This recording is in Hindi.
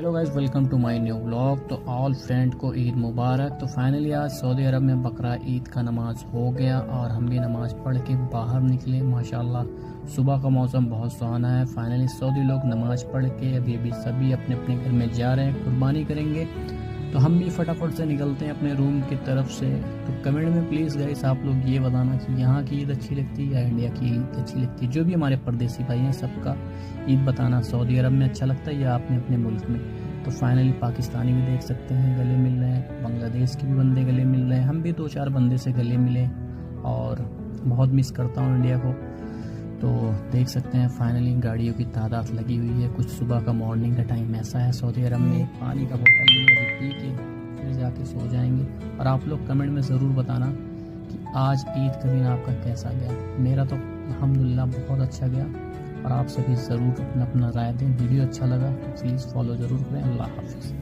Hello guys, welcome to my new vlog. तो ऑल फ्रेंड को ईद मुबारक। तो फाइनली आज सऊदी अरब में बकरा ईद का नमाज हो गया और हम भी नमाज पढ़ के बाहर निकले। माशाल्लाह सुबह का मौसम बहुत सुहाना है। फाइनली सऊदी लोग नमाज पढ़ के अभी सभी अपने अपने घर में जा रहे हैं, कुर्बानी करेंगे। तो हम भी फटाफट से निकलते हैं अपने रूम की तरफ से। तो कमेंट में प्लीज़ गाइस आप लोग ये बताना कि यहाँ की ईद अच्छी लगती है या इंडिया की ईद अच्छी लगती है। जो भी हमारे परदेसी भाई हैं सबका ईद बताना, सऊदी अरब में अच्छा लगता है या आपने अपने मुल्क में। तो फाइनली पाकिस्तानी भी देख सकते हैं गले मिल रहे हैं, बांग्लादेश के भी बंदे गले मिल रहे हैं, हम भी 2-4 बंदे से गले मिले और बहुत मिस करता हूँ इंडिया को। तो देख सकते हैं फाइनली गाड़ियों की तादाद लगी हुई है। कुछ सुबह का मॉर्निंग का टाइम ऐसा है सऊदी अरब में। पानी का बोतल लिए अभी पी के फिर जाके सो जाएंगे। और आप लोग कमेंट में ज़रूर बताना कि आज ईद का दिन आपका कैसा गया। मेरा तो अल्हम्दुलिल्लाह बहुत अच्छा गया और आप सभी ज़रूर अपना अपना राय दें। वीडियो अच्छा लगा तो प्लीज़ फॉलो ज़रूर करें। अल्लाह हाफिज़।